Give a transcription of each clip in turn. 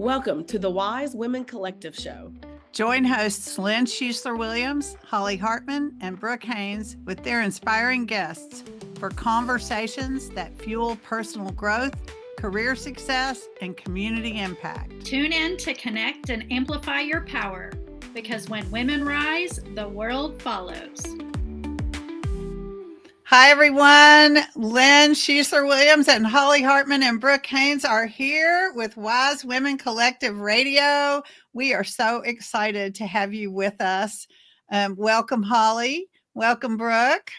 Welcome to the Wise Women Collective Show. Join hosts Lynn Schuessler Williams, Hartman, and Brooke Haynes with their inspiring guests for conversations that fuel personal growth, career success, and community impact. Tune in to connect and amplify your power, because when women rise, the world follows. Hi, everyone. Lynn Schuessler Williams and Holly Hartman and Brooke Haynes are here with Wise Women Collective Radio. We are so excited to have you with us. Welcome, Holly. Welcome, Brooke.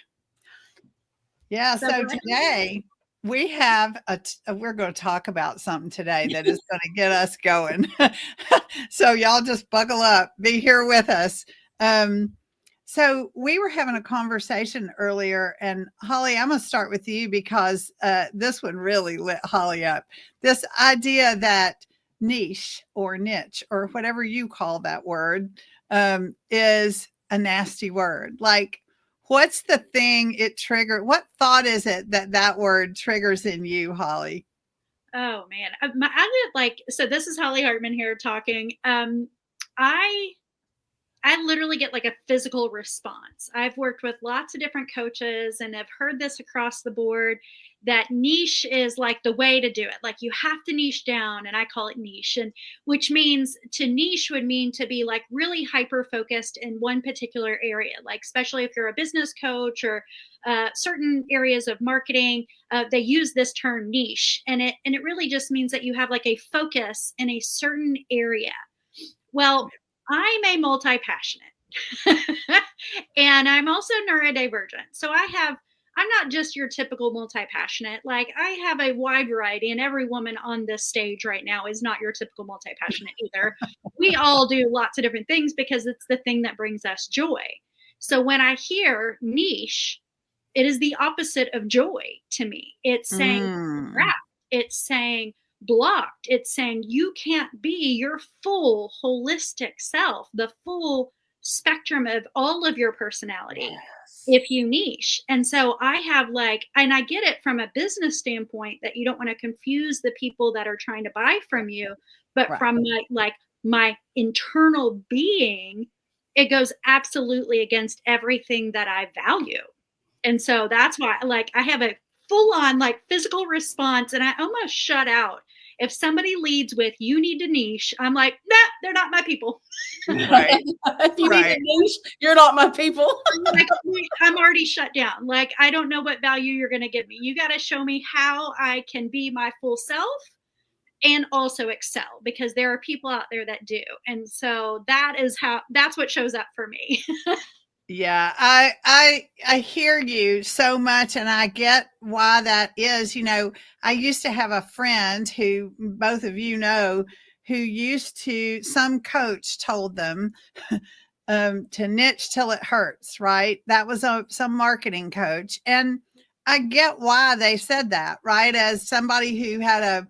Yeah, so today we have we're going to talk about something today that is going to get us going. So y'all just buckle up, be here with us. So we were having a conversation earlier, and Holly, I'm going to start with you because this one really lit Holly up. This idea that niche or whatever you call that word is a nasty word. Like, what's the thing it triggered? What thought is it that word triggers in you, Holly? Oh man, so this is Holly Hartman here talking. I literally get like a physical response. I've worked with lots of different coaches and I've heard this across the board that niche is like the way to do it. Like you have to niche down, and I call it niche, and which means to niche would mean to be like really hyper focused in one particular area. Like especially if you're a business coach or certain areas of marketing, they use this term niche, and it really just means that you have like a focus in a certain area. Well, I'm a multi-passionate and I'm also neurodivergent. So I'm not just your typical multi-passionate. Like I have a wide variety, and every woman on this stage right now is not your typical multi-passionate either. We all do lots of different things because it's the thing that brings us joy. So when I hear niche, it is the opposite of joy to me. It's saying crap. It's saying blocked. It's saying you can't be your full holistic self, the full spectrum of all of your personality if you niche. And so I have and I get it from a business standpoint that you don't want to confuse the people that are trying to buy from you, but from my internal being, it goes absolutely against everything that I value. And so that's why I have a full on physical response, and I almost shut out. If somebody leads with, you need to niche, I'm like, nah, they're not my people. Right. If you need to niche, you're not my people. I'm already shut down. Like, I don't know what value you're going to give me. You got to show me how I can be my full self and also excel, because there are people out there that do. And so that's what shows up for me. Yeah, I hear you so much, and I get why that is. You know, I used to have a friend who both of you know, who some coach told them to niche till it hurts, right? That was some marketing coach. And I get why they said that, right? As somebody who had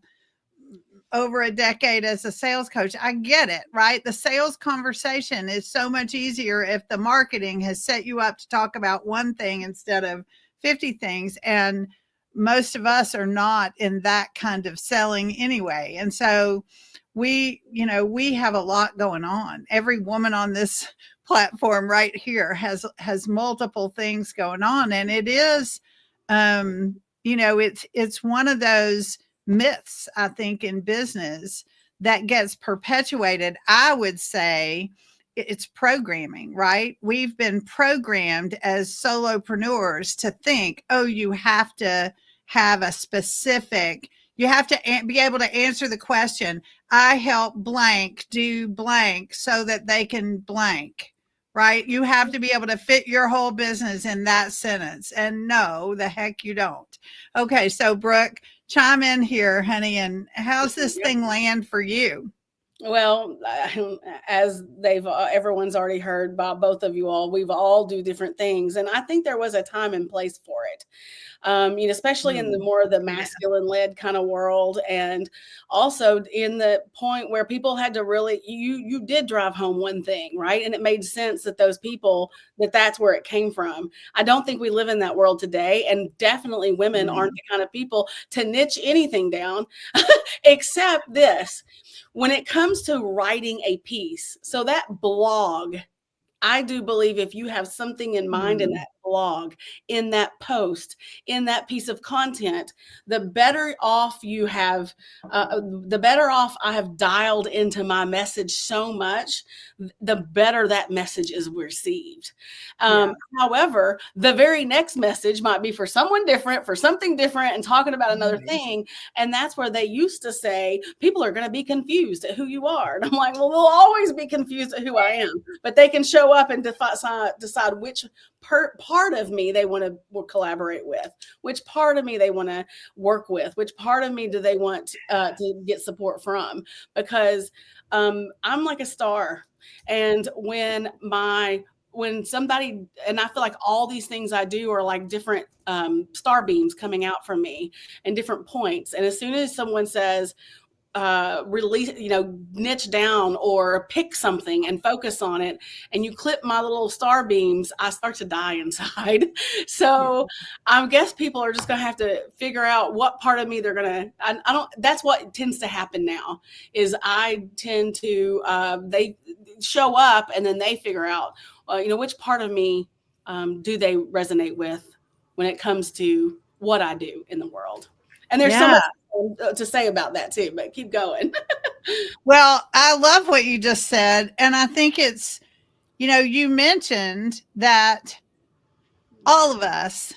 over a decade as a sales coach, I get it, right? The sales conversation is so much easier if the marketing has set you up to talk about one thing instead of 50 things. And most of us are not in that kind of selling anyway. And so we have a lot going on. Every woman on this platform right here has multiple things going on. And it is, it's one of those myths, I think, in business that gets perpetuated. I would say it's programming, right? We've been programmed as solopreneurs to think, oh, you have to have you have to be able to answer the question, I help blank do blank so that they can blank, right? You have to be able to fit your whole business in that sentence. And no, the heck you don't. Okay, so Brooke, chime in here, honey, and how's this thing land for you? Well, as everyone's already heard by both of you all, we've all do different things. And I think there was a time and place for it. Especially in the more of the masculine led kind of world. And also in the point where people had to really, you did drive home one thing, right? And it made sense that those people, that's where it came from. I don't think we live in that world today. And definitely women aren't the kind of people to niche anything down except this. When it comes to writing a piece, so that blog, I do believe if you have something in mind in that blog, in that post, in that piece of content, the better off you have, the better off I have dialed into my message so much, the better that message is received. However, the very next message might be for someone different, for something different, and talking about another thing. And that's where they used to say, people are going to be confused at who you are. And I'm like, well, they'll always be confused at who I am, but they can show up and decide which part of me they want to collaborate with, which part of me they want to work with, which part of me do they want to get support from, because I'm like a star. And when somebody, and I feel like all these things I do are like different star beams coming out from me and different points. And as soon as someone says, release, niche down or pick something and focus on it, and you clip my little star beams, I start to die inside. So I guess people are just going to have to figure out what part of me they're going to, I don't, that's what tends to happen now, is I tend to, they show up and then they figure out, which part of me do they resonate with when it comes to what I do in the world. And there's so much to say about that too, but keep going. Well, I love what you just said. And I think it's, you mentioned that all of us,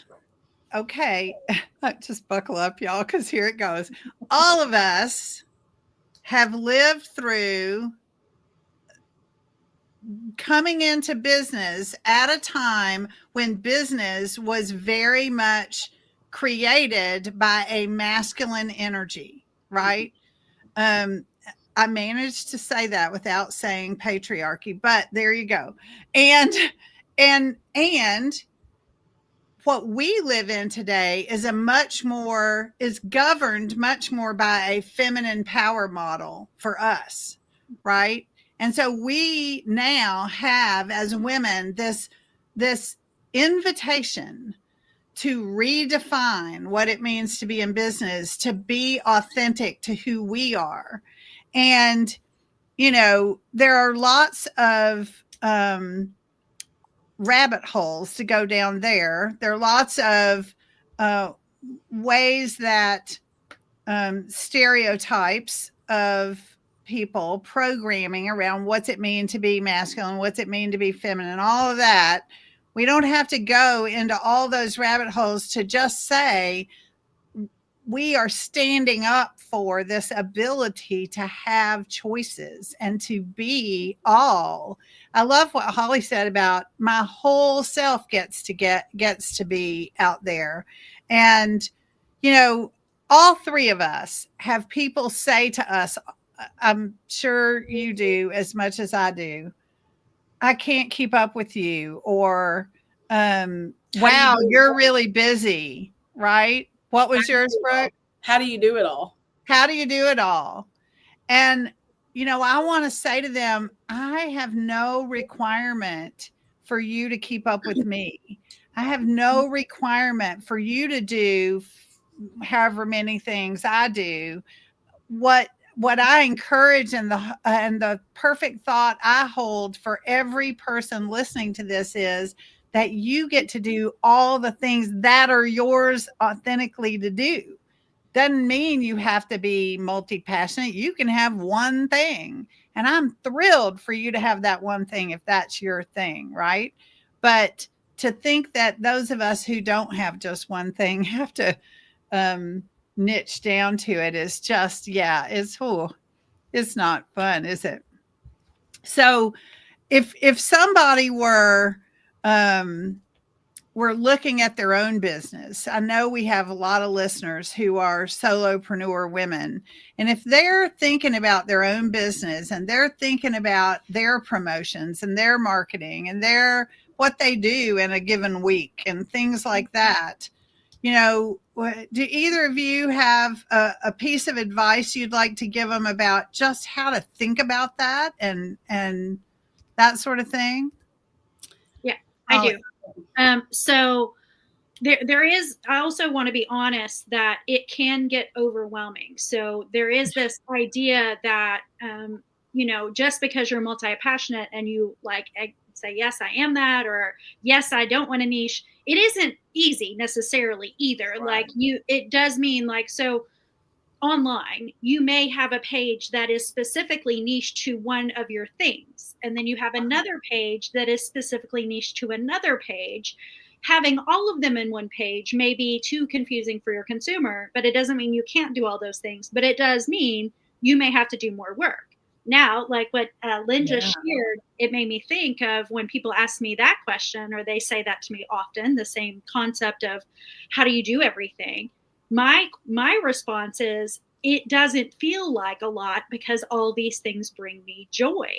okay, just buckle up, y'all, because here it goes. All of us have lived through coming into business at a time when business was very much created by a masculine energy, right? I managed to say that without saying patriarchy, but there you go. And what we live in today is is governed much more by a feminine power model for us, right? And so we now have, as women, this invitation to redefine what it means to be in business, to be authentic to who we are. And, there are lots of rabbit holes to go down there. There are lots of ways that stereotypes of people programming around what's it mean to be masculine, what's it mean to be feminine, all of that. We don't have to go into all those rabbit holes to just say we are standing up for this ability to have choices and to be all. I love what Holly said about my whole self gets to be out there. And, all three of us have people say to us, I'm sure you do as much as I do, I can't keep up with you, or wow, you're really busy, right? What was yours, Brooke? How do you do it all? How do you do it all? And, I want to say to them, I have no requirement for you to keep up with me. I have no requirement for you to do however many things I do. What I encourage, and the perfect thought I hold for every person listening to this is that you get to do all the things that are yours authentically to do. Doesn't mean you have to be multi-passionate. You can have one thing, and I'm thrilled for you to have that one thing if that's your thing, right? But to think that those of us who don't have just one thing have to niche down to it is just, it's not fun, is it? So if somebody were looking at their own business, I know we have a lot of listeners who are solopreneur women. And if they're thinking about their own business and they're thinking about their promotions and their marketing and what they do in a given week and things like that, do either of you have a piece of advice you'd like to give them about just how to think about that and that sort of thing? Yeah, I do. So there is, I also want to be honest that it can get overwhelming. So there is this idea that, just because you're multi-passionate and you say, yes, I am that, or yes, I don't want to niche, it isn't easy necessarily either. Right. It does mean so online, you may have a page that is specifically niche to one of your things. And then you have another page that is specifically niche to another page. Having all of them in one page may be too confusing for your consumer, but it doesn't mean you can't do all those things. But it does mean you may have to do more work. Now, like what Lynn just shared, it made me think of when people ask me that question, or they say that to me often, the same concept of how do you do everything? My response is it doesn't feel like a lot because all these things bring me joy,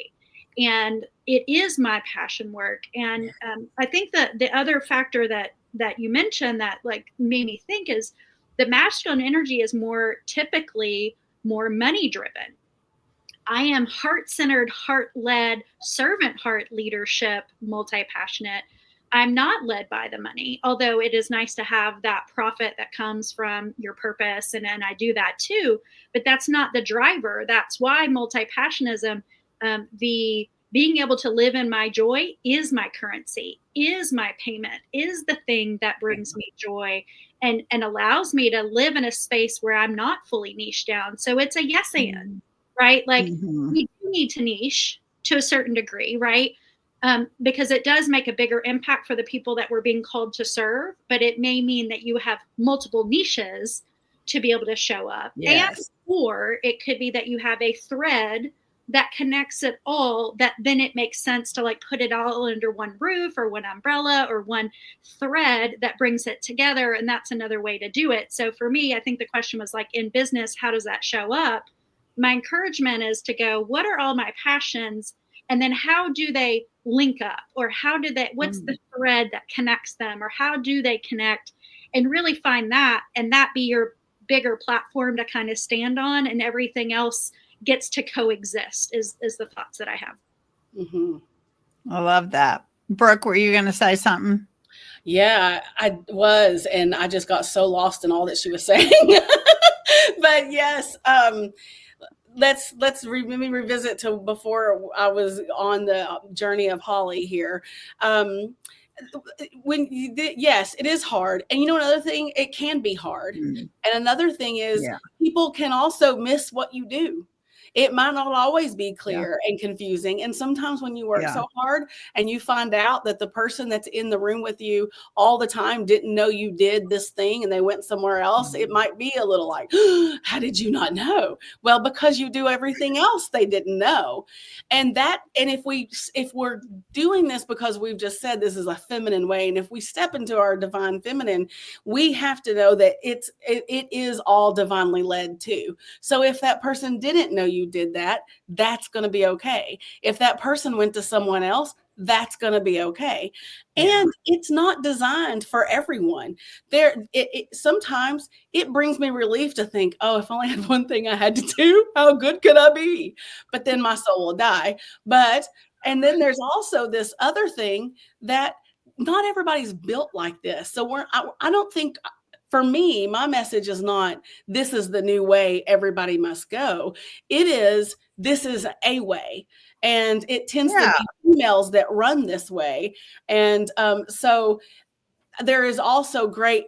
and it is my passion work. And I think that the other factor that you mentioned that made me think is the masculine energy is typically more money driven. I am heart-centered, heart-led, servant heart leadership, multi-passionate. I'm not led by the money, although it is nice to have that profit that comes from your purpose. And I do that too, but that's not the driver. That's why multi-passionism, the being able to live in my joy is my currency, is my payment, is the thing that brings me joy and allows me to live in a space where I'm not fully niched down. So it's a yes and, right? We do need to niche to a certain degree, right? Because it does make a bigger impact for the people that we're being called to serve, but it may mean that you have multiple niches to be able to show up. Yes. Or it could be that you have a thread that connects it all, that then it makes sense to put it all under one roof or one umbrella or one thread that brings it together. And that's another way to do it. So for me, I think the question was in business, how does that show up? My encouragement is to go, what are all my passions? And then how do they link up, or what's the thread that connects them, or how do they connect, and really find that, and that be your bigger platform to kind of stand on, and everything else gets to coexist is the thoughts that I have. Mm-hmm. I love that. Brooke, were you going to say something? Yeah, I was, and I just got so lost in all that she was saying. But yes, let me revisit to before I was on the journey of Holly here. Yes, it is hard. And another thing, it can be hard. And another thing is people can also miss what you do. It might not always be clear and confusing. And sometimes when you work so hard and you find out that the person that's in the room with you all the time didn't know you did this thing and they went somewhere else, it might be a little like, how did you not know? Well, because you do everything else they didn't know. And if we're doing this because we've just said this is a feminine way, and if we step into our divine feminine, we have to know that it is all divinely led too. So if that person didn't know you did that, that's going to be okay. If that person went to someone else, that's going to be okay. And it's not designed for everyone. Sometimes it brings me relief to think, oh, if I only had one thing I had to do, how good could I be? But then my soul will die. And then there's also this other thing that not everybody's built like this. So I don't think, for me, my message is not, this is the new way everybody must go. It is, this is a way. And it tends to be females that run this way. And so there is also great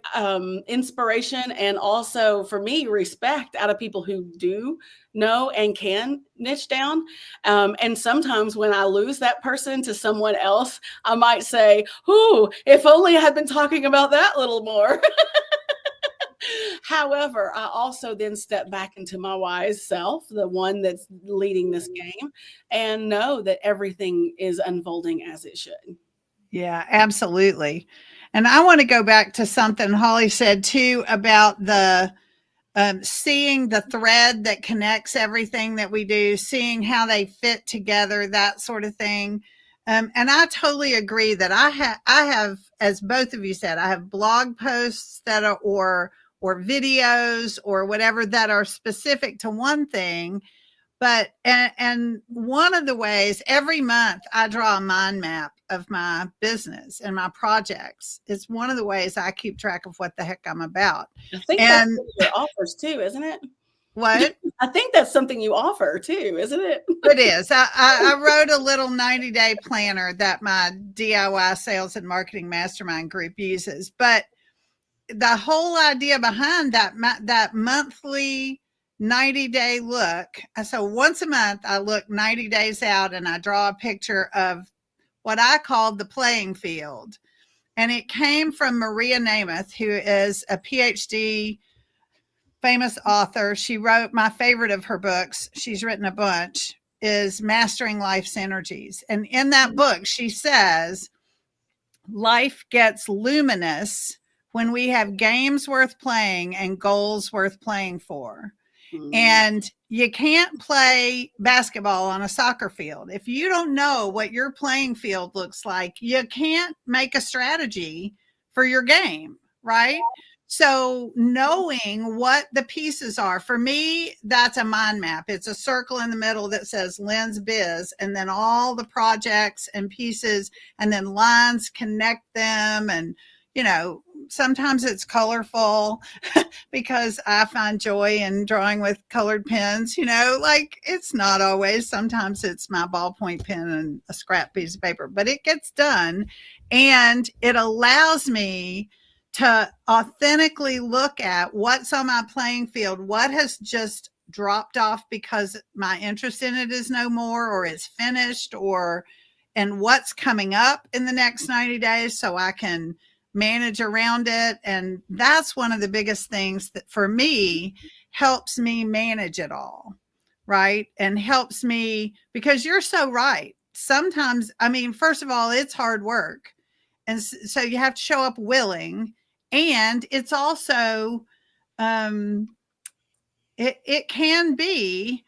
inspiration, and also, for me, respect out of people who do know and can niche down. And sometimes when I lose that person to someone else, I might say, "Ooh, if only I had been talking about that little more." However, I also then step back into my wise self, the one that's leading this game, and know that everything is unfolding as it should. Yeah, absolutely. And I want to go back to something Holly said too about the seeing the thread that connects everything that we do, seeing how they fit together, that sort of thing. And I totally agree that I have, as both of you said, I have blog posts that are, or videos or whatever that are specific to one thing. But, and one of the ways every month I draw a mind map of my business and my projects. It's one of the ways I keep track of what the heck I'm about. I think that's one of your offers too, isn't it? What? I think that's something you offer too, isn't it? It is. I wrote a little 90-day planner that my DIY sales and marketing mastermind group uses. But the whole idea behind that monthly 90-day look. So once a month, I look 90 days out and I draw a picture of what I called the playing field. And it came from Maria Namath, who is a PhD famous author. She wrote my favorite of her books. She's written a bunch, is Mastering Life's Energies. And in that book, she says, life gets luminous when we have games worth playing and goals worth playing for. And you can't play basketball on a soccer field. If you don't know what your playing field looks like, you can't make a strategy for your game, right? So knowing what the pieces are, for me, that's a mind map. It's a circle in the middle that says Lynn's Biz, and then all the projects and pieces, and then lines connect them. And, you know, sometimes it's colorful because I find joy in drawing with colored pens, you know, like it's not always. Sometimes it's my ballpoint pen and a scrap piece of paper, but it gets done. And it allows me to authentically look at what's on my playing field, what has just dropped off because my interest in it is no more, or it's finished, and what's coming up in the next 90 days so I can manage around it. And that's one of the biggest things that for me helps me manage it all, right? And helps me, because you're so right. Sometimes, I mean, first of all, it's hard work. And so you have to show up willing. And it's also, it can be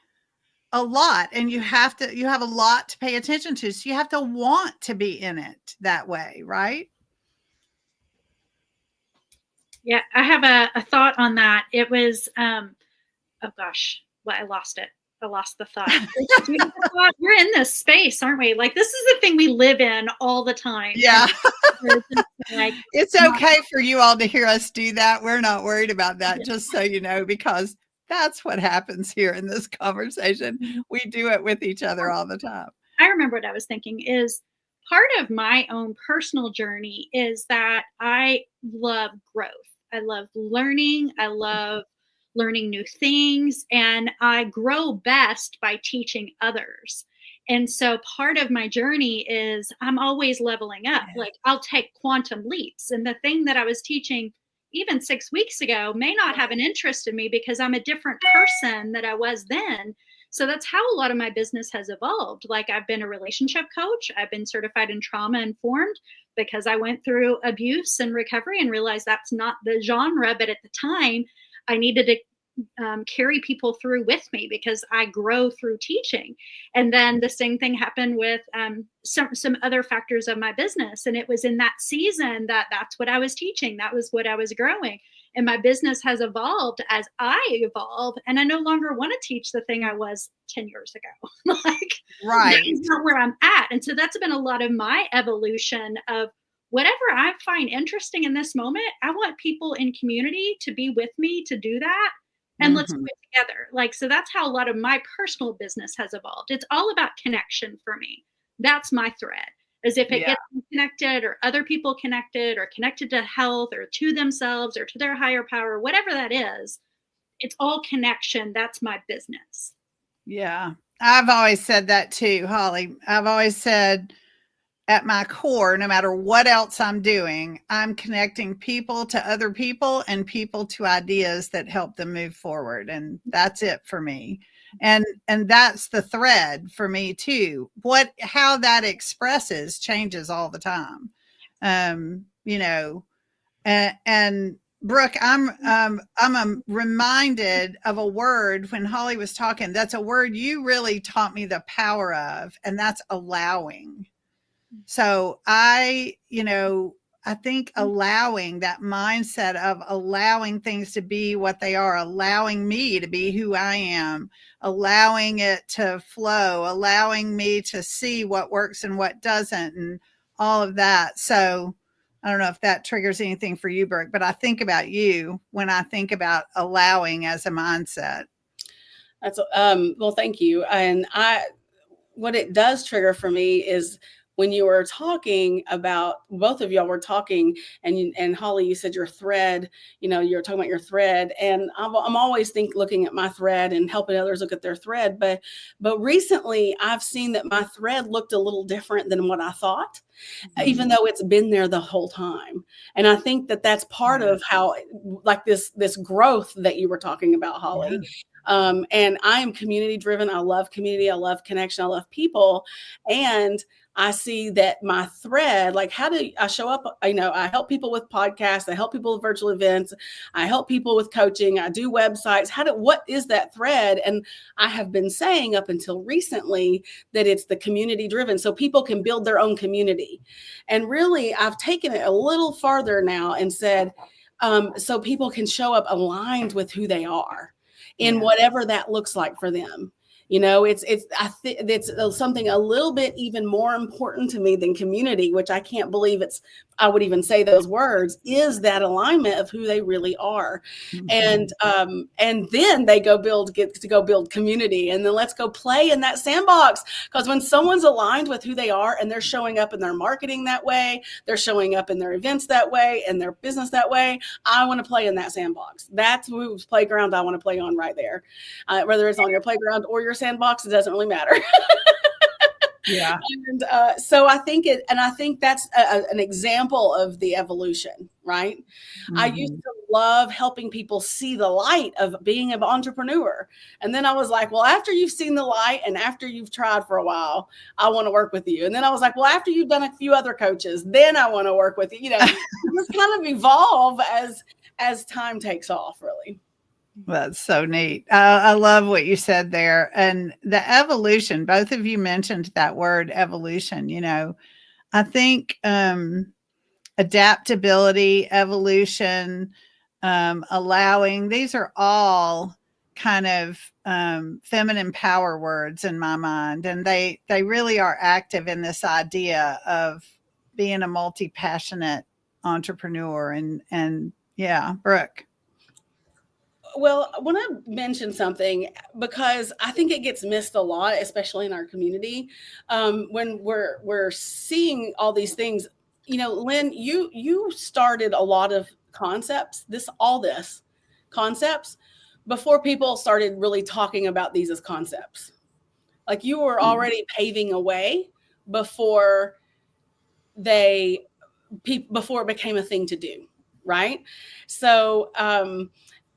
a lot, and you have a lot to pay attention to. So you have to want to be in it that way, right? Yeah, I have a thought on that. It was, oh gosh, well, I lost it. I lost the thought. We're in this space, aren't we? Like, this is the thing we live in all the time. Yeah. Like, it's okay for you all to hear us do that. We're not worried about that, just so you know, because that's what happens here in this conversation. We do it with each other all the time. I remember what I was thinking is part of my own personal journey is that I love growth. I love learning. I love learning new things, and I grow best by teaching others. And so part of my journey is I'm always leveling up. Like, I'll take quantum leaps. And the thing that I was teaching even 6 weeks ago may not have an interest in me because I'm a different person that I was then. So that's how a lot of my business has evolved. Like, I've been a relationship coach. I've been certified in trauma informed because I went through abuse and recovery and realized that's not the genre. But at the time, I needed to carry people through with me because I grow through teaching. And then the same thing happened with some other factors of my business. And it was in that season that's what I was teaching. That was what I was growing. And my business has evolved as I evolve. And I no longer want to teach the thing I was 10 years ago. Like, right. That's not where I'm at. And so that's been a lot of my evolution of whatever I find interesting in this moment. I want people in community to be with me to do that. And let's do it together. Like, so that's how a lot of my personal business has evolved. It's all about connection for me. That's my thread. As if it gets them connected, or other people connected, or connected to health, or to themselves, or to their higher power, whatever that is, it's all connection. That's my business. Yeah. I've always said that too, Holly. I've always said, at my core, no matter what else I'm doing, I'm connecting people to other people and people to ideas that help them move forward. And that's it for me. And that's the thread for me too. How that expresses changes all the time. You know, and Brooke, I'm reminded of a word when Holly was talking. That's a word you really taught me the power of, and that's allowing. So I think allowing that mindset of allowing things to be what they are, allowing me to be who I am, allowing it to flow, allowing me to see what works and what doesn't, and all of that. So I don't know if that triggers anything for you, Brooke, but I think about you when I think about allowing as a mindset. That's well, thank you. And what it does trigger for me is when you were talking about, both of y'all were talking, and Holly, you said your thread, you're talking about your thread, and I'm always looking at my thread and helping others look at their thread. But recently I've seen that my thread looked a little different than what I thought, even though it's been there the whole time. And I think that that's part of how, like this growth that you were talking about, Holly. And I am community driven. I love community. I love connection. I love people. And I see that my thread, like, how do I show up? I help people with podcasts. I help people with virtual events. I help people with coaching. I do websites. What is that thread? And I have been saying up until recently that it's the community driven, so people can build their own community. And really, I've taken it a little farther now and said, so people can show up aligned with who they are in whatever that looks like for them. It's something a little bit even more important to me than community, which I can't believe I would even say those words, is that alignment of who they really are. And then they get to go build community, and then let's go play in that sandbox. Because when someone's aligned with who they are and they're showing up in their marketing that way, they're showing up in their events that way, and their business that way, I want to play in that sandbox. That's whose playground I want to play on right there. Whether it's on your playground or your sandbox, it doesn't really matter. Yeah. And so I think that's an example of the evolution, right? I used to love helping people see the light of being an entrepreneur. And then I was like, well, after you've seen the light and after you've tried for a while, I want to work with you. And then I was like, well, after you've done a few other coaches, then I want to work with you. Just kind of evolve as time takes off, really. That's so neat. I love what you said there. And the evolution, both of you mentioned that word evolution. I think adaptability, evolution, allowing, these are all kind of feminine power words in my mind. And they really are active in this idea of being a multi-passionate entrepreneur. And yeah, Brooke. Well, I want to mention something because I think it gets missed a lot, especially in our community, when we're seeing all these things. Lynn, you started a lot of concepts, this concepts, before people started really talking about these as concepts. Like, you were already paving a way before it became a thing to do, right? So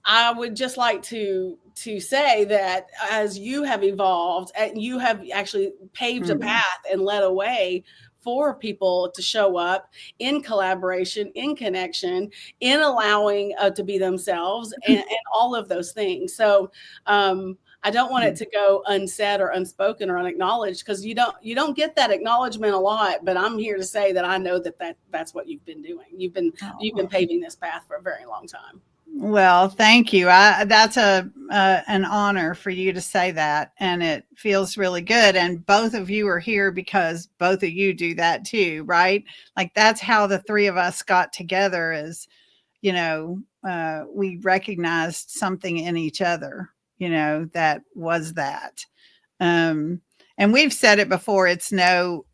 I would just like to say that as you have evolved, and you have actually paved a path and led a way for people to show up in collaboration, in connection, in allowing to be themselves, and all of those things. So I don't want it to go unsaid or unspoken or unacknowledged, because you don't get that acknowledgement a lot. But I'm here to say that I know that's what you've been doing. You've been paving this path for a very long time. Well, thank you. That's an honor for you to say that, and it feels really good. And both of you are here because both of you do that too, right? Like, that's how the three of us got together, is, we recognized something in each other, that was that. And we've said it before. It's no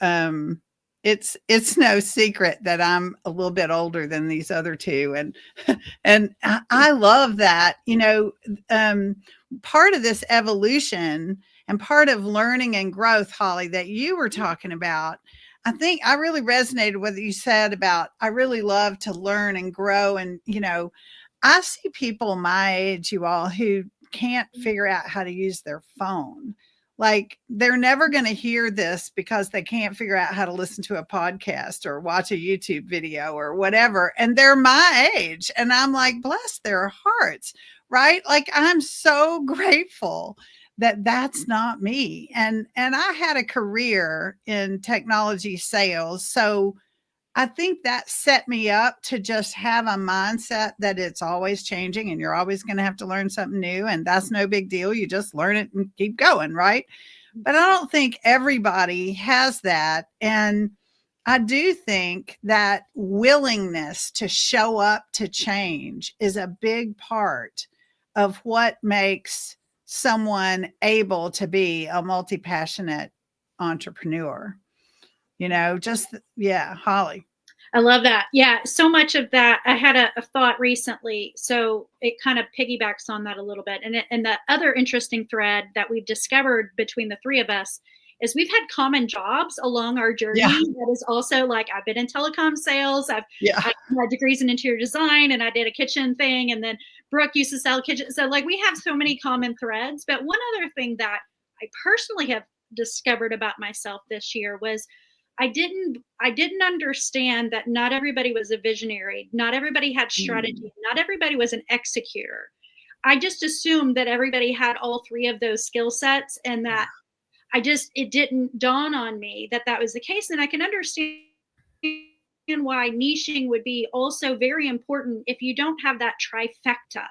secret that I'm a little bit older than these other two. And I love that, part of this evolution and part of learning and growth, Holly, that you were talking about. I think I really resonated with what you said about, I really love to learn and grow. And, I see people my age, you all, who can't figure out how to use their phone. Like, they're never going to hear this because they can't figure out how to listen to a podcast or watch a YouTube video or whatever. And they're my age. And I'm like, bless their hearts, right? Like, I'm so grateful that's not me. And I had a career in technology sales. So I think that set me up to just have a mindset that it's always changing and you're always going to have to learn something new. And that's no big deal. You just learn it and keep going. Right. But I don't think everybody has that. And I do think that willingness to show up to change is a big part of what makes someone able to be a multi-passionate entrepreneur. Holly. I love that. Yeah, so much of that. I had a thought recently, so it kind of piggybacks on that a little bit. And the other interesting thread that we've discovered between the three of us is we've had common jobs along our journey. Yeah. That is also like, I've been in telecom sales. I had degrees in interior design, and I did a kitchen thing. And then Brooke used to sell kitchen. So like, we have so many common threads. But one other thing that I personally have discovered about myself this year was I didn't understand that not everybody was a visionary. Not everybody had strategy. Not everybody was an executor. I just assumed that everybody had all three of those skill sets, and that it didn't dawn on me that that was the case. And I can understand why niching would be also very important if you don't have that trifecta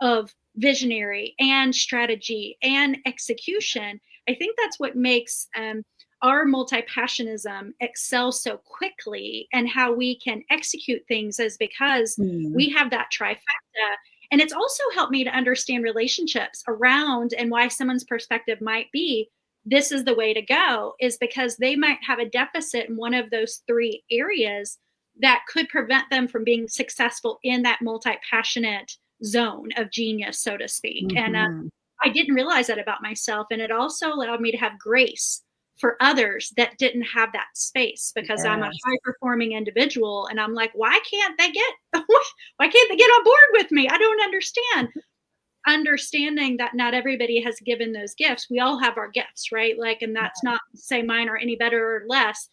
of visionary and strategy and execution. I think that's what makes our multi-passionism excel so quickly, and how we can execute things is because we have that trifecta. And it's also helped me to understand relationships around, and why someone's perspective might be, this is the way to go, is because they might have a deficit in one of those three areas that could prevent them from being successful in that multi-passionate zone of genius, so to speak. And I didn't realize that about myself. And it also allowed me to have grace for others that didn't have that space, because I'm a high performing individual, and I'm like, why can't they get on board with me? I don't understand. Understanding that not everybody has given those gifts. We all have our gifts, right? Like, and that's not to say mine are any better or less.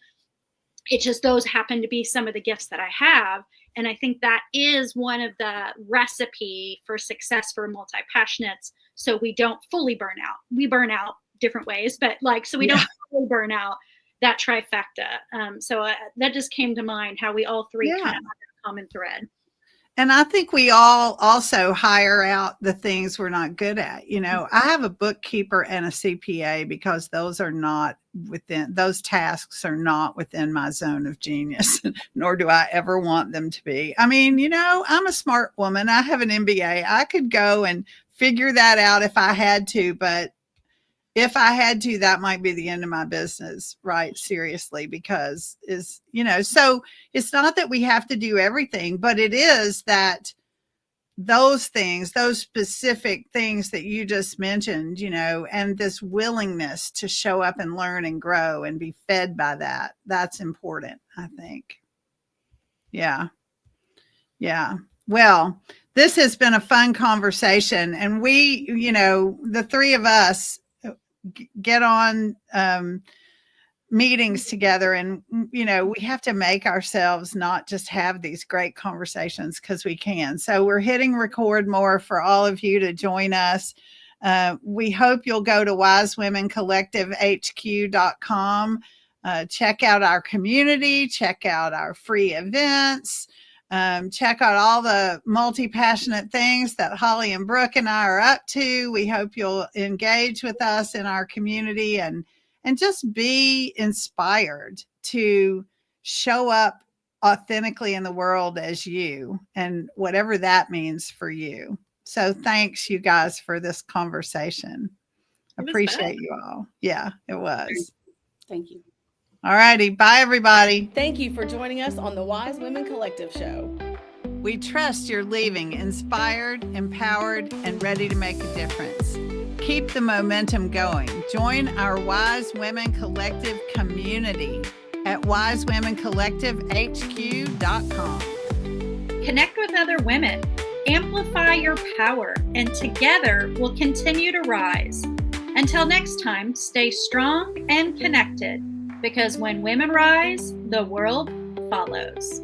It's just those happen to be some of the gifts that I have. And I think that is one of the recipe for success for multi-passionates. So we don't fully burn out. We burn out different ways, but like, so we don't fully burn out that trifecta. So that just came to mind, how we all three kind of have a common thread. And I think we all also hire out the things we're not good at. I have a bookkeeper and a CPA because those tasks are not within my zone of genius, nor do I ever want them to be. I mean, I'm a smart woman. I have an MBA. I could go and figure that out if I had to, but if I had to, that might be the end of my business, right? Seriously, because so it's not that we have to do everything, but it is that those things, those specific things that you just mentioned, and this willingness to show up and learn and grow and be fed by that, that's important, I think. Yeah. Well, this has been a fun conversation, and we, the three of us, get on meetings together, and we have to make ourselves not just have these great conversations, because we can. So we're hitting record more for all of you to join us. We hope you'll go to wisewomencollectivehq.com, check out our community, check out our free events, check out all the multi-passionate things that Holly and Brooke and I are up to. We hope you'll engage with us in our community and just be inspired to show up authentically in the world as you, and whatever that means for you. So thanks, you guys, for this conversation. Appreciate you all. Yeah, it was. Thank you. All righty. Bye, everybody. Thank you for joining us on the Wise Women Collective Show. We trust you're leaving inspired, empowered, and ready to make a difference. Keep the momentum going. Join our Wise Women Collective community at wisewomencollectivehq.com. Connect with other women, amplify your power, and together we'll continue to rise. Until next time, stay strong and connected, because when women rise, the world follows.